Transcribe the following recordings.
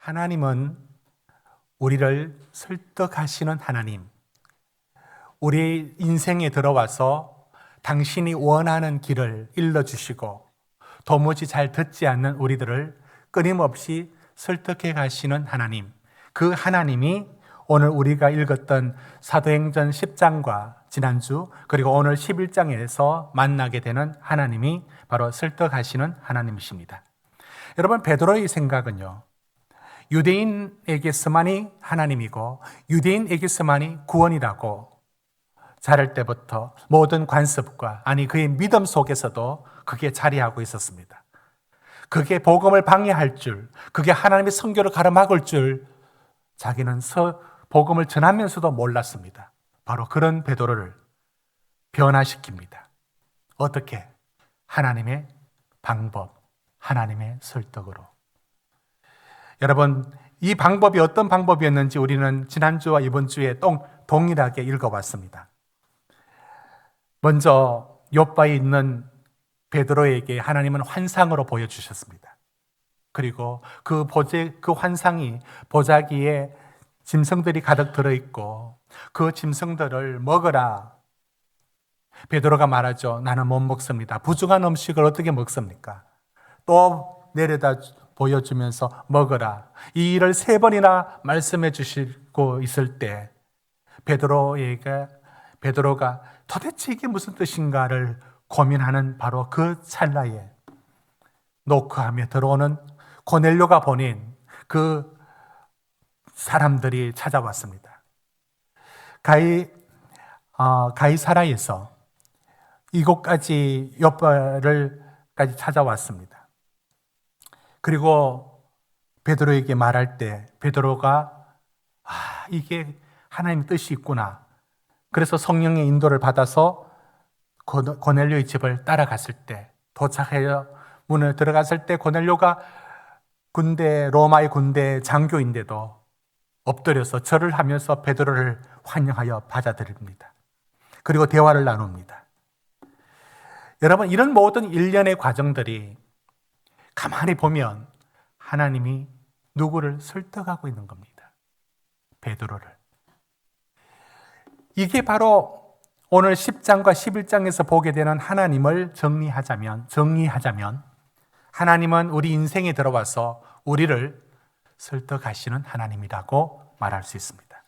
하나님은 우리를 설득하시는 하나님, 우리 인생에 들어와서 당신이 원하는 길을 일러주시고 도무지 잘 듣지 않는 우리들을 끊임없이 설득해 가시는 하나님, 그 하나님이 오늘 우리가 읽었던 사도행전 10장과 지난주 그리고 오늘 11장에서 만나게 되는 하나님이 바로 설득하시는 하나님이십니다. 여러분, 베드로의 생각은요, 유대인에게서만이 하나님이고 유대인에게서만이 구원이라고 자랄 때부터 모든 관습과 그의 믿음 속에서도 그게 자리하고 있었습니다. 그게 복음을 방해할 줄, 그게 하나님의 선교를 가로막을 줄 자기는 복음을 전하면서도 몰랐습니다. 바로 그런 베드로를 변화시킵니다. 어떻게? 하나님의 방법, 하나님의 설득으로. 여러분, 이 방법이 어떤 방법이었는지 우리는 지난주와 이번 주에 동일하게 읽어봤습니다. 먼저 욥바에 있는 베드로에게 하나님은 환상으로 보여주셨습니다. 그리고 그 환상이 보자기에 짐승들이 가득 들어있고 그 짐승들을 먹으라. 베드로가 말하죠. 나는 못 먹습니다. 부족한 음식을 어떻게 먹습니까? 또 내려다 보여주면서 먹으라. 이 일을 3번이나 말씀해 주시고 있을 때 베드로가 도대체 이게 무슨 뜻인가를 고민하는 바로 그 찰나에 노크하며 들어오는 고넬료가 보낸 그 사람들이 찾아왔습니다. 가이사라에서 이곳까지 욥바를까지 찾아왔습니다. 그리고 베드로에게 말할 때 베드로가 이게 하나님의 뜻이 있구나. 그래서 성령의 인도를 받아서 고넬료의 집을 따라갔을 때 도착해서 문을 들어갔을 때 고넬료가 로마의 군대 장교인데도 엎드려서 절을 하면서 베드로를 환영하여 받아들입니다. 그리고 대화를 나눕니다. 여러분, 이런 모든 일련의 과정들이 가만히 보면 하나님이 누구를 설득하고 있는 겁니다. 베드로를. 이게 바로 오늘 10장과 11장에서 보게 되는 하나님을 정리하자면 하나님은 우리 인생에 들어와서 우리를 설득하시는 하나님이라고 말할 수 있습니다.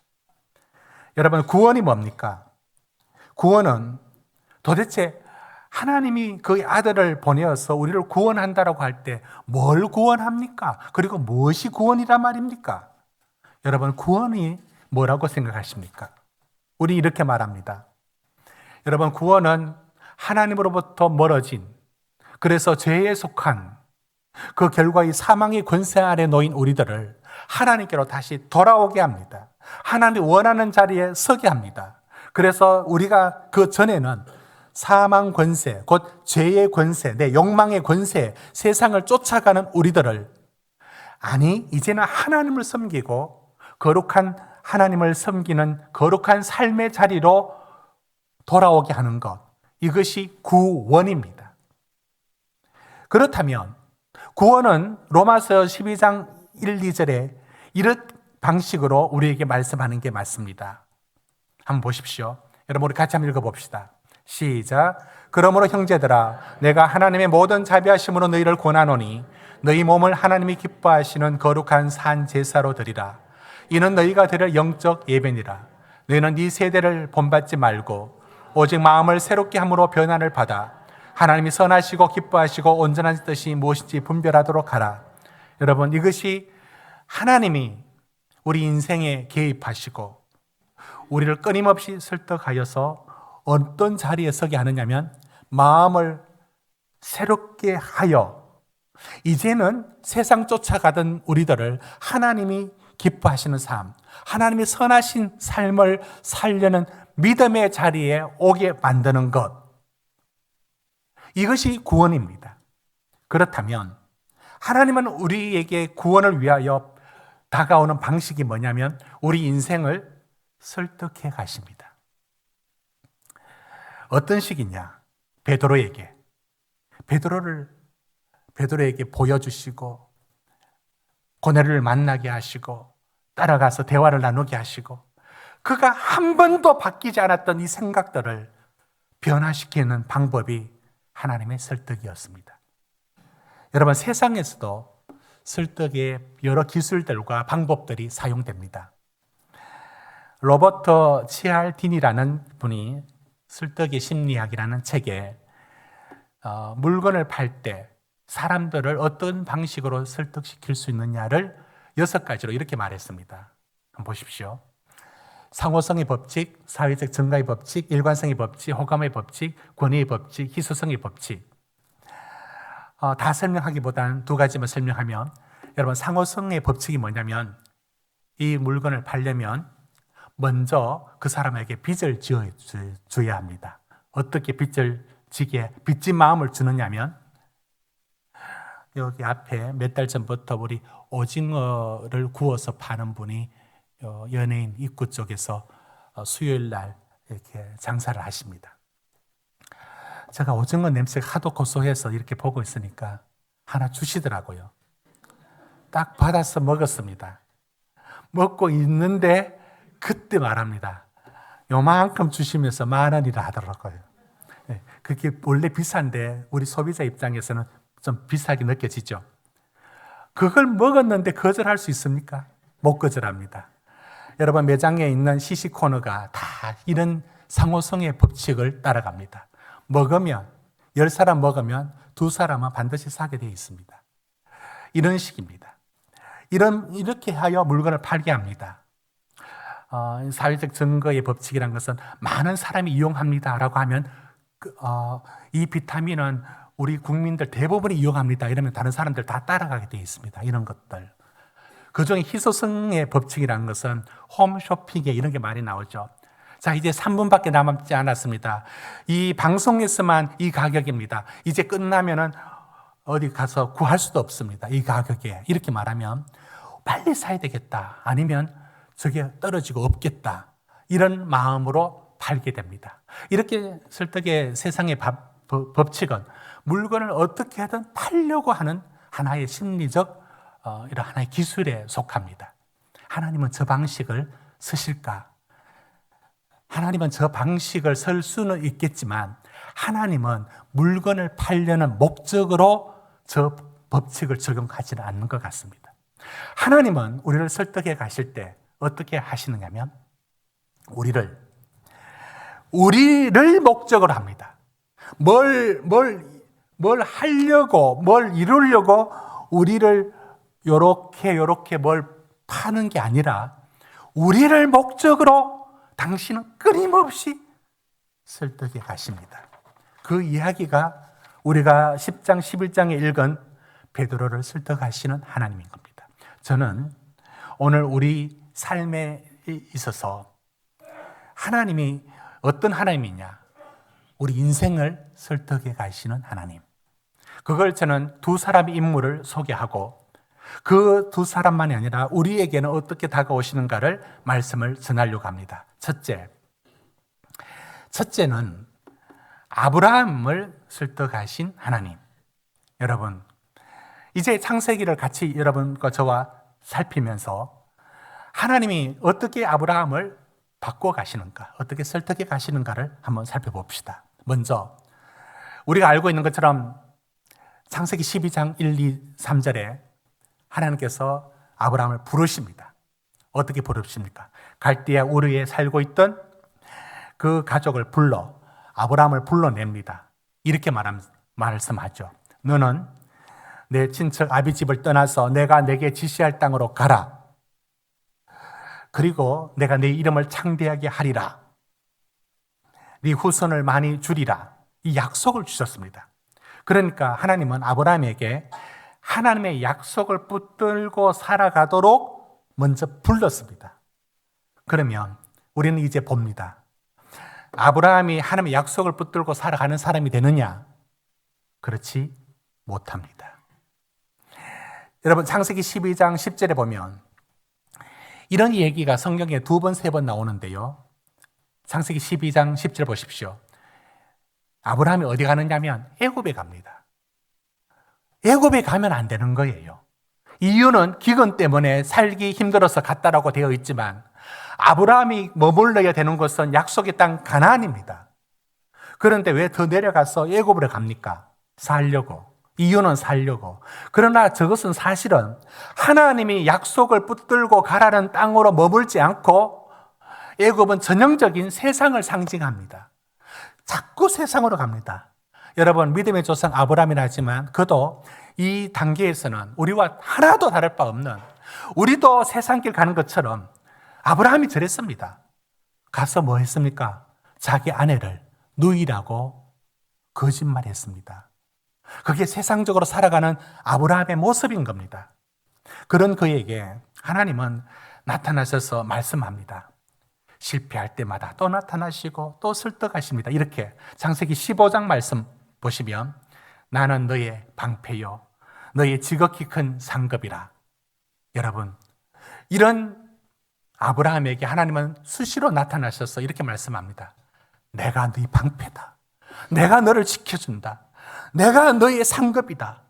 여러분, 구원이 뭡니까? 구원은 도대체 하나님이 그 아들을 보내어서 우리를 구원한다라고 할 때 뭘 구원합니까? 그리고 무엇이 구원이란 말입니까? 여러분, 구원이 뭐라고 생각하십니까? 우리 이렇게 말합니다. 여러분, 구원은 하나님으로부터 멀어진, 그래서 죄에 속한 그 결과 이 사망의 권세 아래 놓인 우리들을 하나님께로 다시 돌아오게 합니다. 하나님이 원하는 자리에 서게 합니다. 그래서 우리가 그 전에는 사망 권세, 곧 죄의 권세, 내 욕망의 권세, 세상을 쫓아가는 우리들을 이제는 하나님을 섬기고 거룩한 하나님을 섬기는 거룩한 삶의 자리로 돌아오게 하는 것, 이것이 구원입니다. 그렇다면 구원은 로마서 12장 1, 2절에 이런 방식으로 우리에게 말씀하는 게 맞습니다. 한번 보십시오. 여러분, 우리 같이 한번 읽어봅시다. 시작. 그러므로 형제들아, 내가 하나님의 모든 자비하심으로 너희를 권하노니 너희 몸을 하나님이 기뻐하시는 거룩한 산 제사로 드리라. 이는 너희가 드릴 영적 예배니라. 너희는 네 세대를 본받지 말고 오직 마음을 새롭게 함으로 변화를 받아 하나님이 선하시고 기뻐하시고 온전한 뜻이 무엇인지 분별하도록 하라. 여러분, 이것이 하나님이 우리 인생에 개입하시고 우리를 끊임없이 설득하여서 어떤 자리에 서게 하느냐면 마음을 새롭게 하여 이제는 세상 쫓아가던 우리들을 하나님이 기뻐하시는 삶, 하나님의 선하신 삶을 살려는 믿음의 자리에 오게 만드는 것, 이것이 구원입니다. 그렇다면 하나님은 우리에게 구원을 위하여 다가오는 방식이 뭐냐면 우리 인생을 설득해 가십니다. 어떤 식이냐? 베드로에게 보여주시고 고넬을 만나게 하시고 따라가서 대화를 나누게 하시고 그가 한 번도 바뀌지 않았던 이 생각들을 변화시키는 방법이 하나님의 설득이었습니다. 여러분, 세상에서도 설득의 여러 기술들과 방법들이 사용됩니다. 로버트 치알디니라는 분이 설득의 심리학이라는 책에 물건을 팔 때 사람들을 어떤 방식으로 설득시킬 수 있느냐를 6가지로 이렇게 말했습니다. 한번 보십시오. 상호성의 법칙, 사회적 증가의 법칙, 일관성의 법칙, 호감의 법칙, 권위의 법칙, 희소성의 법칙. 다 설명하기보다는 2가지만 설명하면, 여러분, 상호성의 법칙이 뭐냐면 이 물건을 팔려면 먼저 그 사람에게 빚을 지어줘야 합니다. 어떻게 빚을 지게 빚진 마음을 주느냐면, 여기 앞에 몇 달 전부터 우리 오징어를 구워서 파는 분이 연예인 입구 쪽에서 수요일 날 이렇게 장사를 하십니다. 제가 오징어 냄새가 하도 고소해서 이렇게 보고 있으니까 하나 주시더라고요. 딱 받아서 먹었습니다. 먹고 있는데 그때 말합니다. 요만큼 주시면서 10,000원이라 하더라고요. 그게 원래 비싼데 우리 소비자 입장에서는 좀 비싸게 느껴지죠. 그걸 먹었는데 거절할 수 있습니까? 못 거절합니다. 여러분, 매장에 있는 시식 코너가 다 이런 상호성의 법칙을 따라갑니다. 먹으면 10사람 먹으면 2사람은 반드시 사게 되어 있습니다. 이런 식입니다. 이렇게 하여 물건을 팔게 합니다. 사회적 증거의 법칙이라는 것은 많은 사람이 이용합니다라고 하면 이 비타민은 우리 국민들 대부분이 이용합니다. 이러면 다른 사람들 다 따라가게 되어 있습니다. 이런 것들. 그중에 희소성의 법칙이라는 것은 홈쇼핑에 이런 게 많이 나오죠. 자, 이제 3분밖에 남지 않았습니다. 이 방송에서만 이 가격입니다. 이제 끝나면은 어디 가서 구할 수도 없습니다. 이 가격에. 이렇게 말하면 빨리 사야 되겠다. 아니면 저게 떨어지고 없겠다. 이런 마음으로 팔게 됩니다. 이렇게 설득의 세상의 법칙은 물건을 어떻게 하든 팔려고 하는 하나의 심리적 이런 하나의 기술에 속합니다. 하나님은 저 방식을 쓰실까? 하나님은 저 방식을 쓸 수는 있겠지만 하나님은 물건을 팔려는 목적으로 저 법칙을 적용하지는 않는 것 같습니다. 하나님은 우리를 설득해 가실 때 어떻게 하시느냐면 우리를 목적으로 합니다. 뭘 하려고, 뭘 이루려고 우리를 요렇게 뭘 파는 게 아니라 우리를 목적으로 당신은 끊임없이 설득해 가십니다. 그 이야기가 우리가 10장, 11장에 읽은 베드로를 설득하시는 하나님인 겁니다. 저는 오늘 우리 삶에 있어서 하나님이 어떤 하나님이냐? 우리 인생을 설득해 가시는 하나님. 그걸 저는 2사람의 인물을 소개하고 그 2사람만이 아니라 우리에게는 어떻게 다가오시는가를 말씀을 전하려고 합니다. 첫째는 아브라함을 설득하신 하나님. 여러분, 이제 창세기를 같이 여러분과 저와 살피면서 하나님이 어떻게 아브라함을 바꿔 가시는가, 어떻게 설득해 가시는가를 한번 살펴봅시다. 먼저 우리가 알고 있는 것처럼 창세기 12장 1, 2, 3절에 하나님께서 아브라함을 부르십니다. 어떻게 부르십니까? 갈대아 우르에 살고 있던 그 가족을 불러 아브라함을 불러냅니다. 이렇게 말씀하죠. 너는 내 친척 아비 집을 떠나서 내가 내게 지시할 땅으로 가라. 그리고 내가 네 이름을 창대하게 하리라. 네 후손을 많이 주리라. 이 약속을 주셨습니다. 그러니까 하나님은 아브라함에게 하나님의 약속을 붙들고 살아가도록 먼저 불렀습니다. 그러면 우리는 이제 봅니다. 아브라함이 하나님의 약속을 붙들고 살아가는 사람이 되느냐? 그렇지 못합니다. 여러분, 창세기 12장 10절에 보면 이런 얘기가 성경에 2번, 3번 나오는데요. 창세기 12장 10절 보십시오. 아브라함이 어디 가느냐면 애굽에 갑니다. 애굽에 가면 안 되는 거예요. 이유는 기근 때문에 살기 힘들어서 갔다라고 되어 있지만 아브라함이 머물러야 되는 곳은 약속의 땅 가나안입니다. 그런데 왜 더 내려가서 애굽으로 갑니까? 살려고. 이유는 살려고. 그러나 저것은 사실은 하나님이 약속을 붙들고 가라는 땅으로 머물지 않고 애굽은 전형적인 세상을 상징합니다. 자꾸 세상으로 갑니다. 여러분, 믿음의 조상 아브라함이라 하지만 그도 이 단계에서는 우리와 하나도 다를 바 없는, 우리도 세상길 가는 것처럼 아브라함이 저랬습니다. 가서 뭐 했습니까? 자기 아내를 누이라고 거짓말했습니다. 그게 세상적으로 살아가는 아브라함의 모습인 겁니다. 그런 그에게 하나님은 나타나셔서 말씀합니다. 실패할 때마다 또 나타나시고 또 설득하십니다. 이렇게 창세기 15장 말씀 보시면 나는 너의 방패요 너의 지극히 큰 상급이라. 여러분, 이런 아브라함에게 하나님은 수시로 나타나셔서 이렇게 말씀합니다. 내가 네 방패다. 내가 너를 지켜준다. 내가 너의 상급이다.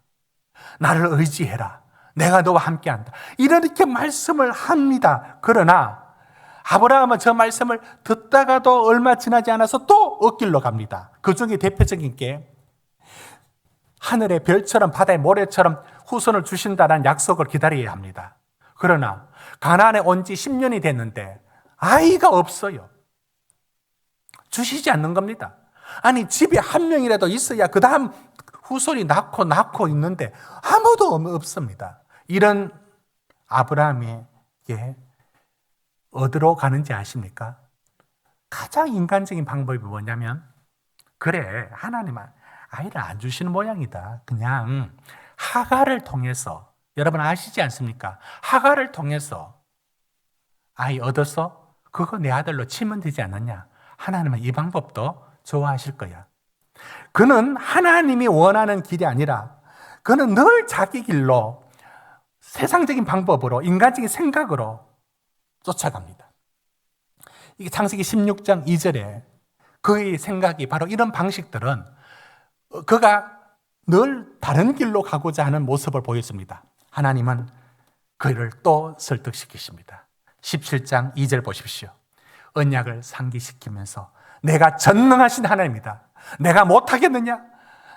나를 의지해라. 내가 너와 함께한다. 이렇게 말씀을 합니다. 그러나 아브라함은 저 말씀을 듣다가도 얼마 지나지 않아서 또 엇길로 갑니다. 그 중에 대표적인 게 하늘의 별처럼 바다의 모래처럼 후손을 주신다는 약속을 기다려야 합니다. 그러나 가나안에 온 지 10년이 됐는데 아이가 없어요. 주시지 않는 겁니다. 아니, 집에 한 명이라도 있어야 그 다음 후손이 낳고 있는데 아무도 없습니다. 이런 아브라함에게 어디로 가는지 아십니까? 가장 인간적인 방법이 뭐냐면, 그래, 하나님은 아이를 안 주시는 모양이다. 그냥 하갈을 통해서, 여러분 아시지 않습니까? 하갈을 통해서 아이 얻어서 그거 내 아들로 치면 되지 않느냐? 하나님은 이 방법도 좋아하실 거야. 그는 하나님이 원하는 길이 아니라 그는 늘 자기 길로, 세상적인 방법으로, 인간적인 생각으로 쫓아갑니다. 이게 창세기 16장 2절에 그의 생각이 바로 이런 방식들은 그가 늘 다른 길로 가고자 하는 모습을 보였습니다. 하나님은 그를 또 설득시키십니다. 17장 2절 보십시오. 언약을 상기시키면서 내가 전능하신 하나님이다. 내가 못하겠느냐?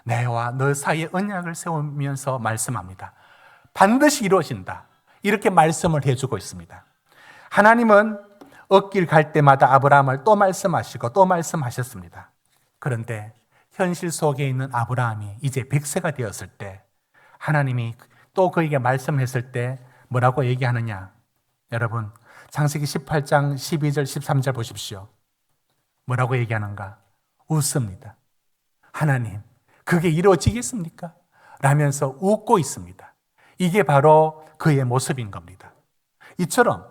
내와 너 사이에 언약을 세우면서 말씀합니다. 반드시 이루어진다. 이렇게 말씀을 해주고 있습니다. 하나님은 엇길 갈 때마다 아브라함을 또 말씀하시고 또 말씀하셨습니다. 그런데 현실 속에 있는 아브라함이 이제 100세가 되었을 때 하나님이 또 그에게 말씀했을 때 뭐라고 얘기하느냐? 여러분, 창세기 18장 12절 13절 보십시오. 뭐라고 얘기하는가? 웃습니다. 하나님, 그게 이루어지겠습니까? 라면서 웃고 있습니다. 이게 바로 그의 모습인 겁니다. 이처럼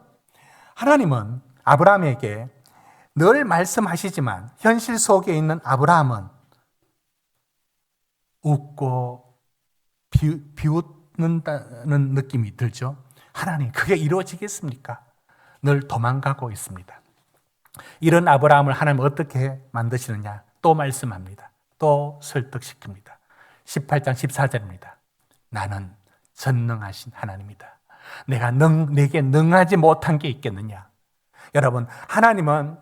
하나님은 아브라함에게 늘 말씀하시지만 현실 속에 있는 아브라함은 웃고 비웃는다는 느낌이 들죠. 하나님, 그게 이루어지겠습니까? 늘 도망가고 있습니다. 이런 아브라함을 하나님은 어떻게 만드시느냐? 또 말씀합니다. 또 설득시킵니다. 18장 14절입니다. 나는 전능하신 하나님이다. 내게 능하지 못한 게 있겠느냐? 여러분, 하나님은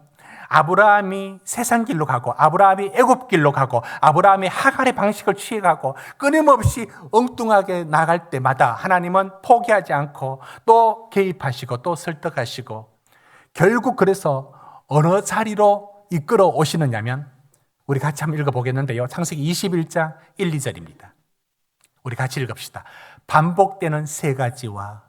아브라함이 세상 길로 가고 아브라함이 애굽 길로 가고 아브라함이 하갈의 방식을 취해가고 끊임없이 엉뚱하게 나갈 때마다 하나님은 포기하지 않고 또 개입하시고 또 설득하시고, 결국 그래서 어느 자리로 이끌어 오시느냐면, 우리 같이 한번 읽어보겠는데요. 창세기 21장 1, 2절입니다. 우리 같이 읽읍시다. 반복되는 세 가지와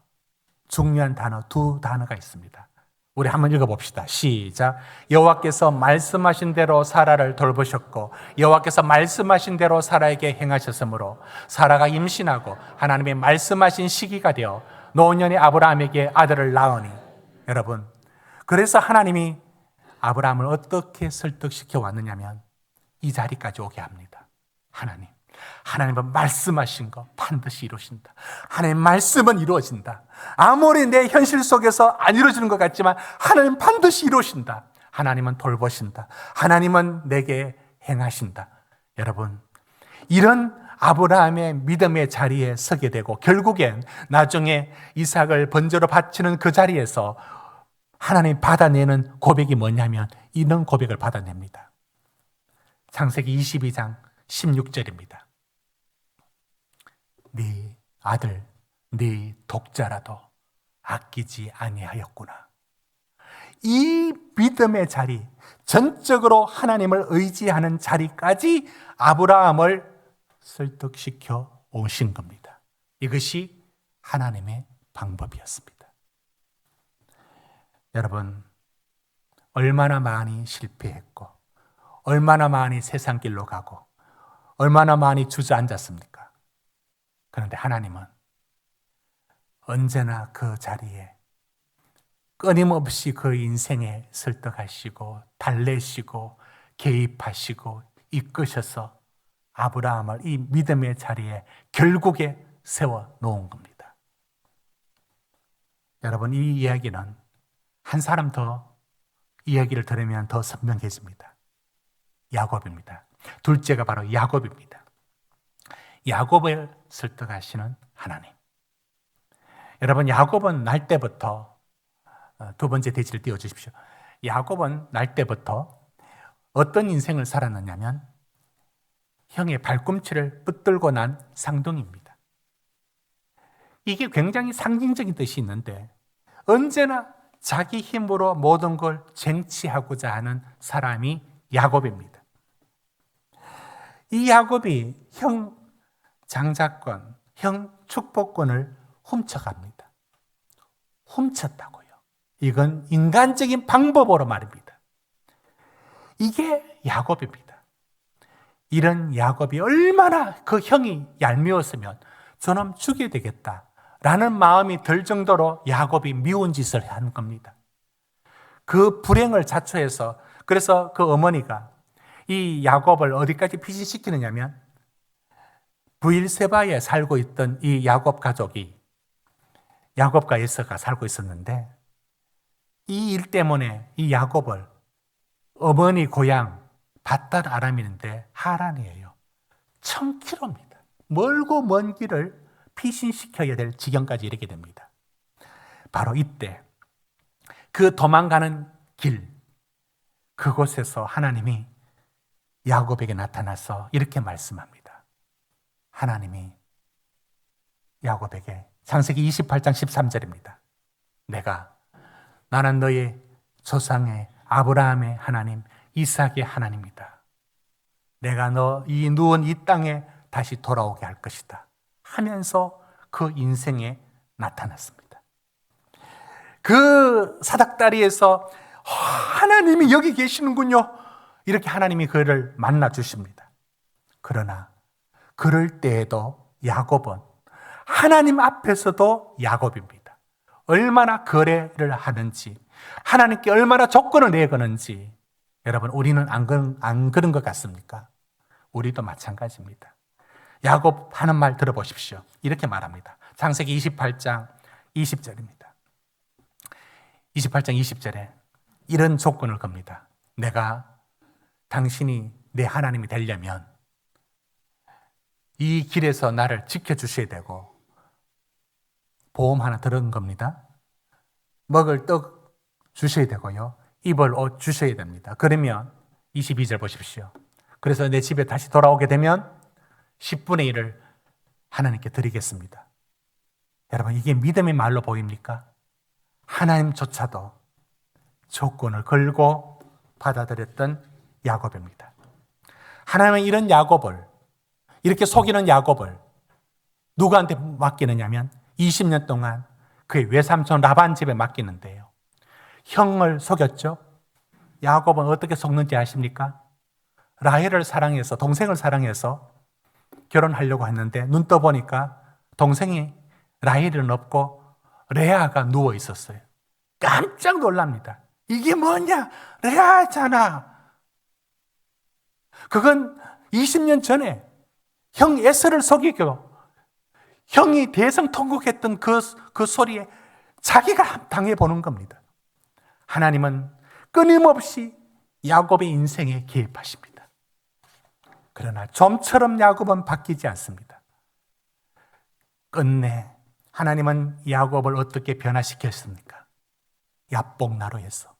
중요한 단어, 두 단어가 있습니다. 우리 한번 읽어봅시다. 시작. 여호와께서 말씀하신 대로 사라를 돌보셨고 여호와께서 말씀하신 대로 사라에게 행하셨으므로 사라가 임신하고 하나님의 말씀하신 시기가 되어 노년의 아브라함에게 아들을 낳으니. 여러분, 그래서 하나님이 아브라함을 어떻게 설득시켜 왔느냐면 이 자리까지 오게 합니다. 하나님은 말씀하신 거 반드시 이루신다. 하나님 말씀은 이루어진다. 아무리 내 현실 속에서 안 이루어지는 것 같지만 하나님 반드시 이루신다. 하나님은 돌보신다. 하나님은 내게 행하신다. 여러분, 이런 아브라함의 믿음의 자리에 서게 되고 결국엔 나중에 이삭을 번제로 바치는 그 자리에서 하나님 받아내는 고백이 뭐냐면 이런 고백을 받아냅니다. 창세기 22장 16절입니다. 네 아들, 네 독자라도 아끼지 아니하였구나. 이 믿음의 자리, 전적으로 하나님을 의지하는 자리까지 아브라함을 설득시켜 오신 겁니다. 이것이 하나님의 방법이었습니다. 여러분, 얼마나 많이 실패했고 얼마나 많이 세상 길로 가고 얼마나 많이 주저앉았습니까? 그런데 하나님은 언제나 그 자리에 끊임없이 그 인생에 설득하시고 달래시고 개입하시고 이끄셔서 아브라함을 이 믿음의 자리에 결국에 세워놓은 겁니다. 여러분, 이 이야기는 한 사람 더 이야기를 들으면 더 선명해집니다. 야곱입니다. 둘째가 바로 야곱입니다. 야곱을 설득하시는 하나님. 여러분, 야곱은 날 때부터 두 번째 대지를 띄워주십시오. 야곱은 날 때부터 어떤 인생을 살았느냐면 형의 발꿈치를 붙들고 난 쌍둥이입니다. 이게 굉장히 상징적인 뜻이 있는데 언제나 자기 힘으로 모든 걸 쟁취하고자 하는 사람이 야곱입니다. 이 야곱이 형 장자권, 형 축복권을 훔쳐갑니다. 훔쳤다고요. 이건 인간적인 방법으로 말입니다. 이게 야곱입니다. 이런 야곱이 얼마나 그 형이 얄미웠으면 저놈 죽여야 되겠다라는 마음이 들 정도로 야곱이 미운 짓을 한 겁니다. 그 불행을 자초해서 그래서 그 어머니가 이 야곱을 어디까지 피신시키느냐면 브엘세바에 살고 있던 이 야곱 가족이 야곱과 에서가 살고 있었는데 이 일 때문에 이 야곱을 어머니 고향 밧단 아람인데 하란이에요. 1000km입니다. 멀고 먼 길을 피신시켜야 될 지경까지 이르게 됩니다. 바로 이때 그 도망가는 길 그곳에서 하나님이 야곱에게 나타나서 이렇게 말씀합니다. 하나님이 야곱에게 창세기 28장 13절입니다. 나는 너의 조상의 아브라함의 하나님 이삭의 하나님이다. 내가 너 이 누운 이 땅에 다시 돌아오게 할 것이다 하면서 그 인생에 나타났습니다. 그 사닥다리에서 하나님이 여기 계시는군요. 이렇게 하나님이 그를 만나 주십니다. 그러나 그럴 때에도 야곱은 하나님 앞에서도 야곱입니다. 얼마나 거래를 하는지 하나님께 얼마나 조건을 내거는지 여러분 우리는 안 그런 것 같습니까? 우리도 마찬가지입니다. 야곱 하는 말 들어보십시오. 이렇게 말합니다. 창세기 28장 20절입니다. 28장 20절에 이런 조건을 겁니다. 당신이 내 하나님이 되려면 이 길에서 나를 지켜주셔야 되고 보험 하나 들은 겁니다. 먹을 떡 주셔야 되고요. 입을 옷 주셔야 됩니다. 그러면 22절 보십시오. 그래서 내 집에 다시 돌아오게 되면 10분의 1을 하나님께 드리겠습니다. 여러분 이게 믿음의 말로 보입니까? 하나님조차도 조건을 걸고 받아들였던 야곱입니다. 하나님은 이런 야곱을 이렇게 속이는 야곱을 누구한테 맡기느냐면 20년 동안 그의 외삼촌 라반 집에 맡기는데요. 형을 속였죠. 야곱은 어떻게 속는지 아십니까? 라헬을 사랑해서 동생을 사랑해서 결혼하려고 했는데 눈 떠보니까 동생이 라헬은 없고 레아가 누워 있었어요. 깜짝 놀랍니다. 이게 뭐냐? 레아잖아. 그건 20년 전에 형 에서를 속이고 형이 대성통곡했던 그 소리에 자기가 당해보는 겁니다. 하나님은 끊임없이 야곱의 인생에 개입하십니다. 그러나 좀처럼 야곱은 바뀌지 않습니다. 끝내 하나님은 야곱을 어떻게 변화시켰습니까? 야복나루에서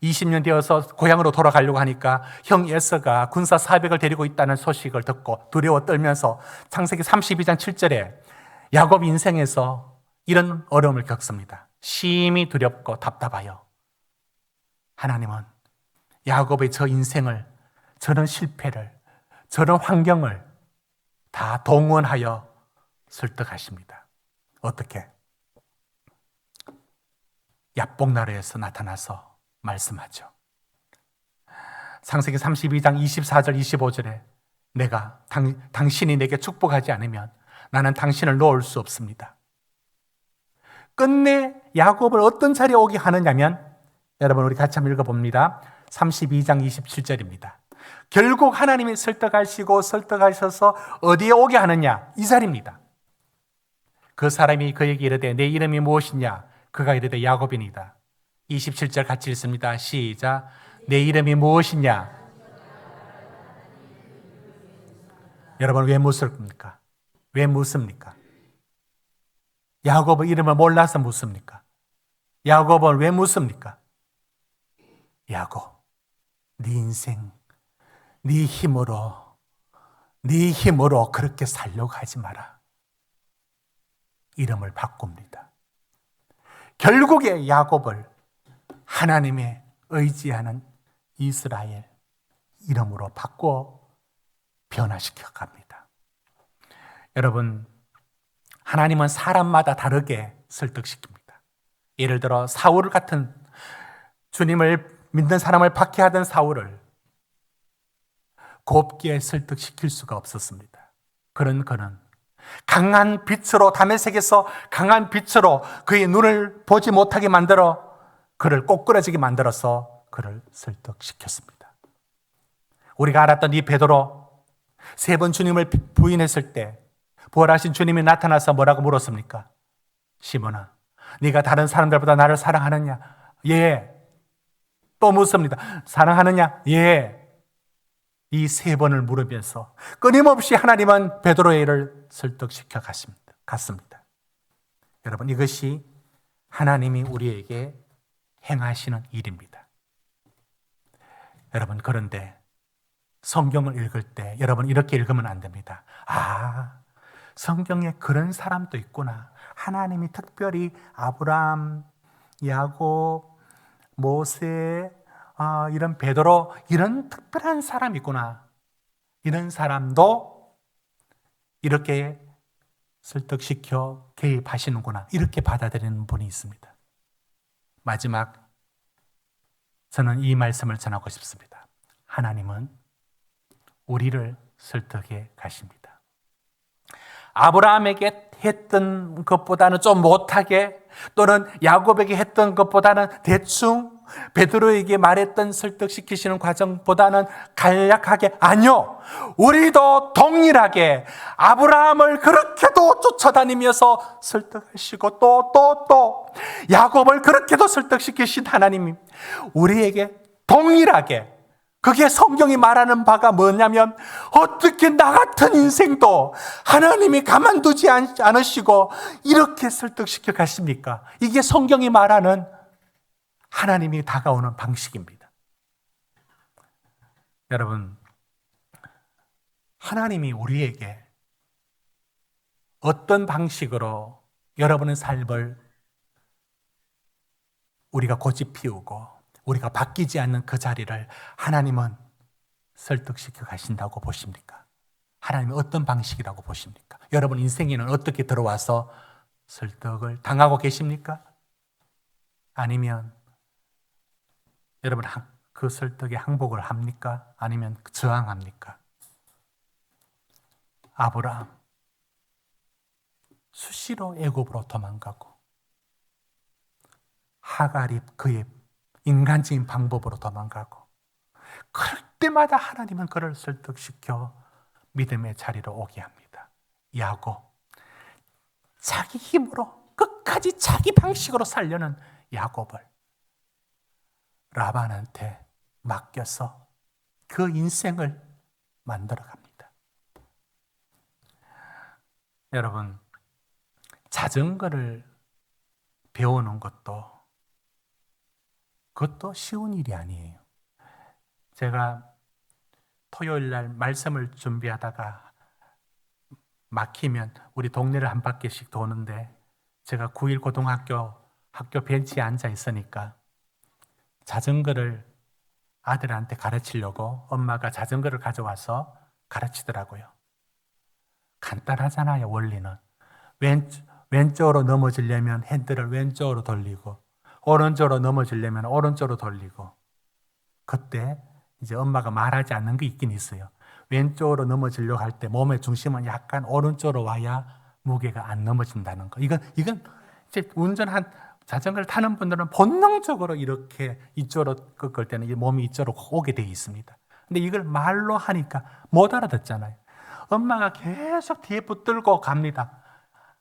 20년 되어서 고향으로 돌아가려고 하니까 형 에서가 군사 400을 데리고 있다는 소식을 듣고 두려워 떨면서 창세기 32장 7절에 야곱 인생에서 이런 어려움을 겪습니다. 심히 두렵고 답답하여 하나님은 야곱의 저 인생을, 저런 실패를, 저런 환경을 다 동원하여 설득하십니다. 어떻게? 야복나루에서 나타나서 말씀하죠. 창세기 32장 24절 25절에 내가 당신이 내게 축복하지 않으면 나는 당신을 놓을 수 없습니다. 끝내 야곱을 어떤 자리에 오게 하느냐면, 여러분 우리 같이 한번 읽어봅니다. 32장 27절입니다. 결국 하나님이 설득하셔서 어디에 오게 하느냐? 이 자리입니다. 그 사람이 그에게 이르되 내 이름이 무엇이냐? 그가 이르되 야곱이니이다. 27절 같이 읽습니다. 시작. 내 이름이 무엇이냐? 여러분 왜 묻습니까? 왜 묻습니까? 야곱의 이름을 몰라서 묻습니까? 야곱을 왜 묻습니까? 야곱, 네 인생, 네 힘으로 그렇게 살려고 하지 마라. 이름을 바꿉니다. 결국에 야곱을 하나님의 의지하는 이스라엘 이름으로 바꿔 변화시켜 갑니다. 여러분, 하나님은 사람마다 다르게 설득시킵니다. 예를 들어 사울 같은 주님을 믿는 사람을 박해하던 사울을 곱게 설득시킬 수가 없었습니다. 그는 강한 빛으로, 다메섹에서 강한 빛으로 그의 눈을 보지 못하게 만들어 그를 꼬꾸라지게 만들어서 그를 설득시켰습니다. 우리가 알았던 이 베드로 3번 주님을 부인했을 때 부활하신 주님이 나타나서 뭐라고 물었습니까? 시몬아, 네가 다른 사람들보다 나를 사랑하느냐? 예. 또 묻습니다. 사랑하느냐? 예. 이 3번을 물으면서 끊임없이 하나님은 베드로를 설득시켜 갔습니다. 여러분, 이것이 하나님이 우리에게 행하시는 일입니다. 여러분, 그런데 성경을 읽을 때 여러분 이렇게 읽으면 안 됩니다. 아, 성경에 그런 사람도 있구나. 하나님이 특별히 아브라함, 야곱, 모세, 이런 베드로, 이런 특별한 사람이 있구나. 이런 사람도 이렇게 설득시켜 개입하시는구나. 이렇게 받아들이는 분이 있습니다. 마지막, 저는 이 말씀을 전하고 싶습니다. 하나님은 우리를 설득해 가십니다. 아브라함에게 했던 것보다는 좀 못하게, 또는 야곱에게 했던 것보다는 대충, 베드로에게 말했던 설득시키시는 과정보다는 간략하게, 아니요, 우리도 동일하게 아브라함을 그렇게도 쫓아다니면서 설득하시고 또 야곱을 그렇게도 설득시키신 하나님이 우리에게 동일하게, 그게 성경이 말하는 바가 뭐냐면, 어떻게 나 같은 인생도 하나님이 가만두지 않으시고 이렇게 설득시켜 가십니까? 이게 성경이 말하는 하나님이 다가오는 방식입니다. 여러분, 하나님이 우리에게 어떤 방식으로 여러분의 삶을 우리가 고집 피우고 우리가 바뀌지 않는 그 자리를 하나님은 설득시켜 가신다고 보십니까? 하나님이 어떤 방식이라고 보십니까? 여러분 인생에는 어떻게 들어와서 설득을 당하고 계십니까? 아니면 여러분 그 설득에 항복을 합니까? 아니면 저항합니까? 아브라함 수시로 애굽으로 도망가고, 하갈이 그의 인간적인 방법으로 도망가고, 그럴 때마다 하나님은 그를 설득시켜 믿음의 자리로 오게 합니다. 야곱, 자기 힘으로 끝까지 자기 방식으로 살려는 야곱을 라반한테 맡겨서 그 인생을 만들어 갑니다. 여러분, 자전거를 배우는 그것도 쉬운 일이 아니에요. 제가 토요일 날 말씀을 준비하다가 막히면 우리 동네를 한 바퀴씩 도는데, 제가 9일 고등학교 학교 벤치에 앉아 있으니까 자전거를 아들한테 가르치려고 엄마가 자전거를 가져와서 가르치더라고요. 간단하잖아요, 원리는. 왼쪽으로 넘어지려면 핸들을 왼쪽으로 돌리고, 오른쪽으로 넘어지려면 오른쪽으로 돌리고. 그때 이제 엄마가 말하지 않는 게 있긴 있어요. 왼쪽으로 넘어지려고 할 때 몸의 중심은 약간 오른쪽으로 와야 무게가 안 넘어진다는 거. 이건 이제 운전한 자전거를 타는 분들은 본능적으로 이렇게 이쪽으로 꺾을 때는 이 몸이 이쪽으로 오게 되어 있습니다. 근데 이걸 말로 하니까 못 알아듣잖아요. 엄마가 계속 뒤에 붙들고 갑니다.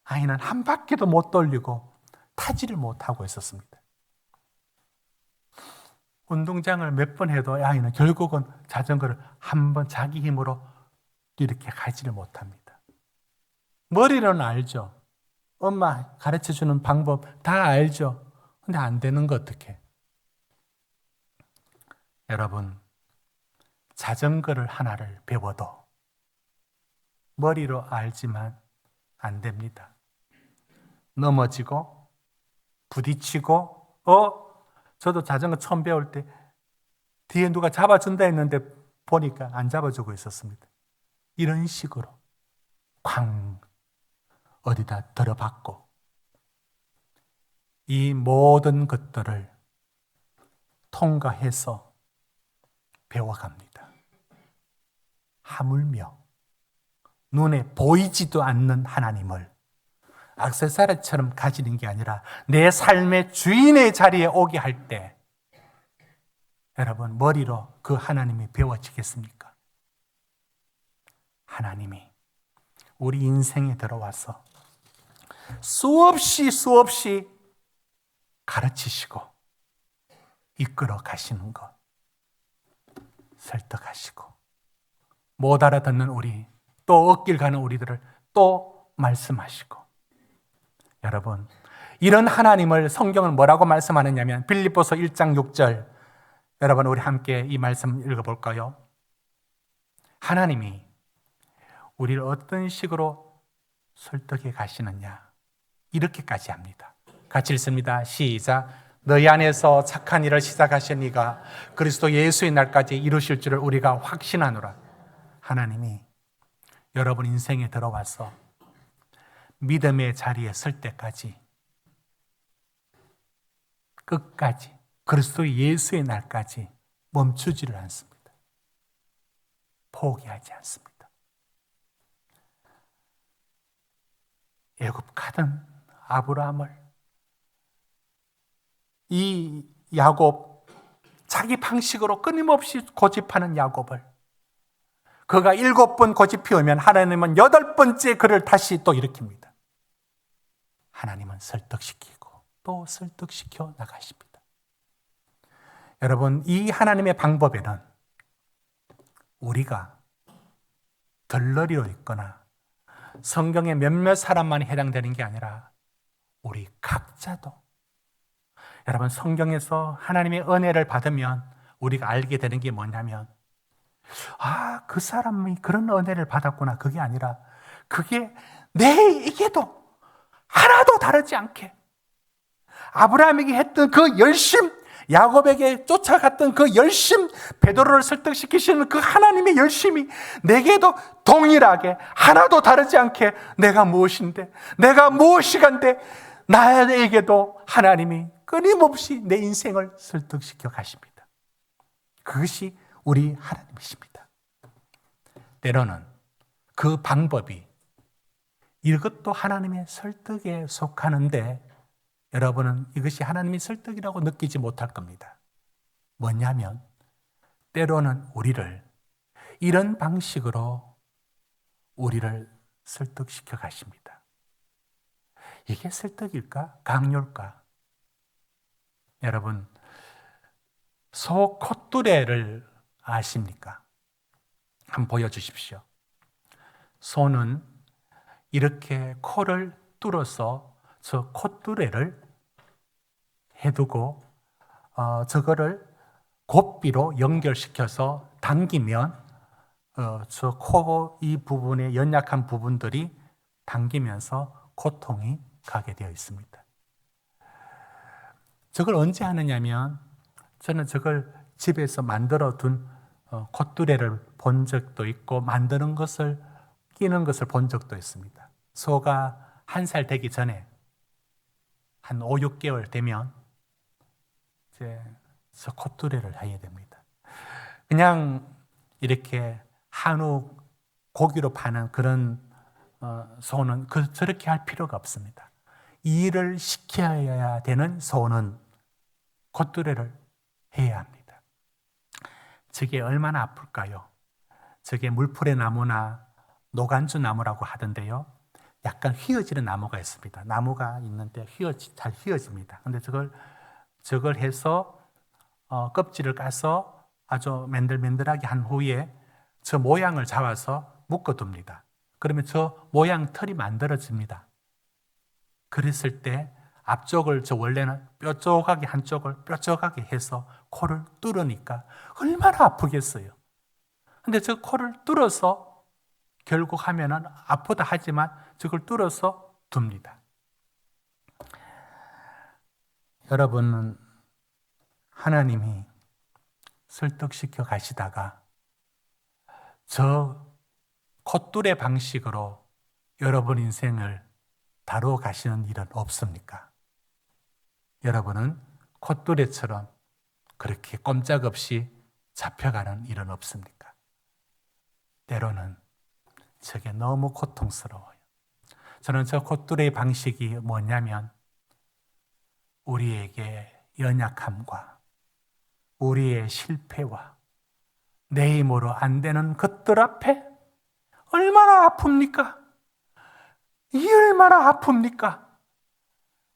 아이는 한 바퀴도 못 돌리고 타지를 못하고 있었습니다. 운동장을 몇 번 해도 아이는 결국은 자전거를 한 번 자기 힘으로 이렇게 가지를 못합니다. 머리로는 알죠. 엄마 가르쳐주는 방법 다 알죠. 근데 안 되는 거 어떡해? 여러분, 자전거를 하나를 배워도 머리로 알지만 안 됩니다. 넘어지고 부딪히고 저도 자전거 처음 배울 때 뒤에 누가 잡아준다 했는데 보니까 안 잡아주고 있었습니다. 이런 식으로 쾅 어디다 들어박고, 이 모든 것들을 통과해서 배워갑니다. 하물며 눈에 보이지도 않는 하나님을 액세서리처럼 가지는 게 아니라 내 삶의 주인의 자리에 오게 할 때, 여러분, 머리로 그 하나님이 배워지겠습니까? 하나님이 우리 인생에 들어와서 수없이 가르치시고 이끌어 가시는 것, 설득하시고, 못 알아듣는 우리, 또 엇길 가는 우리들을 또 말씀하시고. 여러분, 이런 하나님을 성경은 뭐라고 말씀하느냐면 빌립보서 1장 6절, 여러분 우리 함께 이 말씀 읽어볼까요? 하나님이 우리를 어떤 식으로 설득해 가시느냐, 이렇게까지 합니다. 같이 읽습니다. 시작. 너희 안에서 착한 일을 시작하신 이가 그리스도 예수의 날까지 이루실 줄을 우리가 확신하노라. 하나님이 여러분 인생에 들어와서 믿음의 자리에 설 때까지, 끝까지, 그리스도 예수의 날까지 멈추지를 않습니다. 포기하지 않습니다. 애굽가던 아브라함을, 이 야곱, 자기 방식으로 끊임없이 고집하는 야곱을, 그가 7번 고집 피우면 하나님은 8번째 그를 다시 또 일으킵니다. 하나님은 설득시키고 또 설득시켜 나가십니다. 여러분, 이 하나님의 방법에는 우리가 덜러리로 있거나 성경의 몇몇 사람만이 해당되는 게 아니라 우리 각자도, 여러분, 성경에서 하나님의 은혜를 받으면 우리가 알게 되는 게 뭐냐면, 그 사람이 그런 은혜를 받았구나, 그게 아니라 그게 내에게도 하나도 다르지 않게 아브라함에게 했던 그 열심, 야곱에게 쫓아갔던 그 열심, 베드로를 설득시키시는 그 하나님의 열심이 내게도 동일하게 하나도 다르지 않게, 내가 무엇인데, 내가 무엇이간데, 나에게도 하나님이 끊임없이 내 인생을 설득시켜 가십니다. 그것이 우리 하나님이십니다. 때로는 그 방법이 이것도 하나님의 설득에 속하는데, 여러분은 이것이 하나님의 설득이라고 느끼지 못할 겁니다. 뭐냐면 때로는 우리를 이런 방식으로 우리를 설득시켜 가십니다. 이게 설득일까? 강요일까? 여러분, 소 콧뚜레를 아십니까? 한번 보여주십시오. 소는 이렇게 코를 뚫어서 저 콧뚜레를 해두고 저거를 고삐로 연결시켜서 당기면 저 코 이 부분의 연약한 부분들이 당기면서 고통이 가게 되어 있습니다. 저걸 언제 하느냐면 저는 저걸 집에서 만들어 둔 콧뚜레를 본 적도 있고 만드는 것을 끼는 것을 본 적도 있습니다. 소가 1살 되기 전에 한 5, 6개월 되면 이제 저 콧뚜레를 해야 됩니다. 그냥 이렇게 한우 고기로 파는 그런 소는 저렇게 할 필요가 없습니다. 일을 시켜야 되는 소는 콧뚜레를 해야 합니다. 저게 얼마나 아플까요? 저게 물풀의 나무나 노간주 나무라고 하던데요. 약간 휘어지는 나무가 있습니다. 나무가 있는데 잘 휘어집니다. 근데 저걸 해서 껍질을 까서 아주 맨들맨들하게 한 후에 저 모양을 잡아서 묶어둡니다. 그러면 저 모양 털이 만들어집니다. 그랬을 때 앞쪽을 원래는 뾰족하게 한쪽을 뾰족하게 해서 코를 뚫으니까 얼마나 아프겠어요. 근데 저 코를 뚫어서 결국 하면은 아프다 하지만 저걸 뚫어서 둡니다. 여러분은 하나님이 설득시켜 가시다가 저 콧뚜레 방식으로 여러분 인생을 다루어 가시는 일은 없습니까? 여러분은 콧뚜레처럼 그렇게 꼼짝없이 잡혀가는 일은 없습니까? 때로는 저게 너무 고통스러워요. 저는 저 콧뚜레의 방식이 뭐냐면 우리에게 연약함과 우리의 실패와 내 힘으로 안 되는 것들 앞에 얼마나 아픕니까? 이게 얼마나 아픕니까?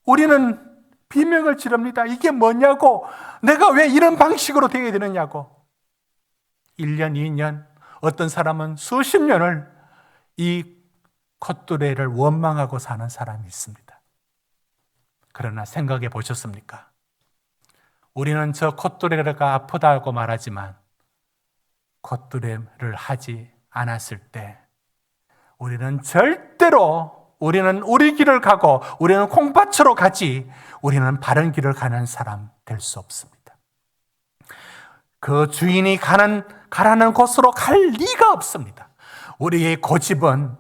우리는 비명을 지릅니다. 이게 뭐냐고, 내가 왜 이런 방식으로 되게 되느냐고. 1년, 2년, 어떤 사람은 수십 년을 이 콧뚜레를 원망하고 사는 사람이 있습니다. 그러나 생각해 보셨습니까? 우리는 저 콧뚜레가 아프다고 말하지만 콧뚜레를 하지 않았을 때 우리는 절대로 우리는 우리 길을 가고 우리는 콩밭으로 가지 우리는 바른 길을 가는 사람 될 수 없습니다. 그 주인이 가라는 곳으로 갈 리가 없습니다. 우리의 고집은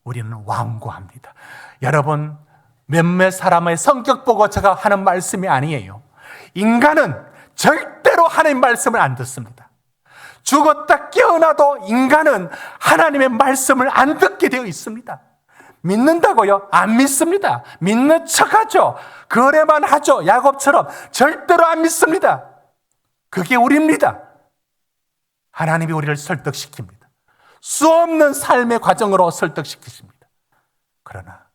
우리는 완고합니다. 여러분, 몇몇 사람의 성격 보고 제가 하는 말씀이 아니에요. 인간은 절대로 하나님 말씀을 안 듣습니다. 죽었다 깨어나도 인간은 하나님의 말씀을 안 듣게 되어 있습니다. 믿는다고요? 안 믿습니다. 믿는 척하죠. 거래만 하죠. 야곱처럼 절대로 안 믿습니다. 그게 우리입니다. 하나님이 우리를 설득시킵니다. 수없는 삶의 과정으로 설득시키십니다. 그러나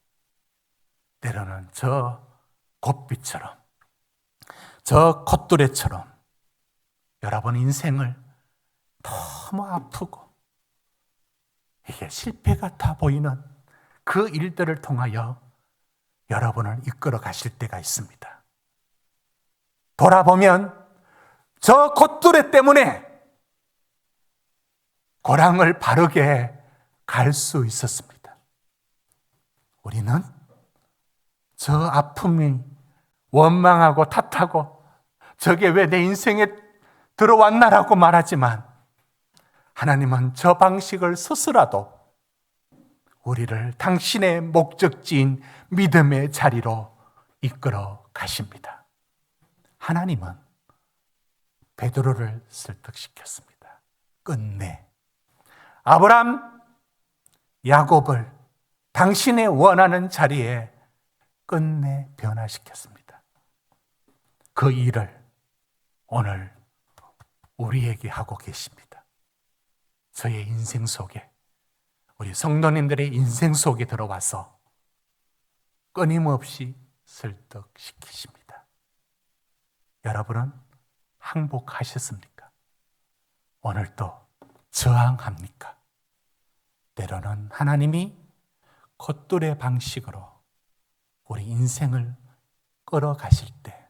때로는 저 곱비처럼 저 콧뚜레처럼 여러분 인생을 너무 아프고 이게 실패 같아 보이는 그 일들을 통하여 여러분을 이끌어 가실 때가 있습니다. 돌아보면 저 콧뚜레 때문에 고랑을 바르게 갈 수 있었습니다. 우리는 저 아픔이 원망하고 탓하고 저게 왜 내 인생에 들어왔나라고 말하지만 하나님은 저 방식을 써서라도 우리를 당신의 목적지인 믿음의 자리로 이끌어 가십니다. 하나님은 베드로를 설득시켰습니다. 끝내 아브람, 야곱을 당신의 원하는 자리에 끝내 변화시켰습니다. 그 일을 오늘 우리에게 하고 계십니다. 저의 인생 속에, 우리 성도님들의 인생 속에 들어와서 끊임없이 설득시키십니다. 여러분은 항복하셨습니까? 오늘도 저항합니까? 때로는 하나님이 콧돌의 방식으로 우리 인생을 끌어가실 때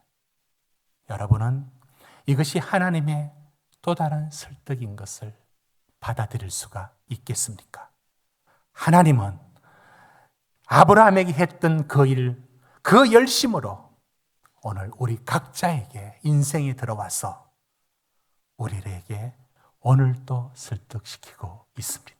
여러분은 이것이 하나님의 또 다른 설득인 것을 받아들일 수가 있겠습니까? 하나님은 아브라함에게 했던 그 일, 그 열심으로 오늘 우리 각자에게 인생에 들어와서 우리에게 오늘도 설득시키고 있습니다.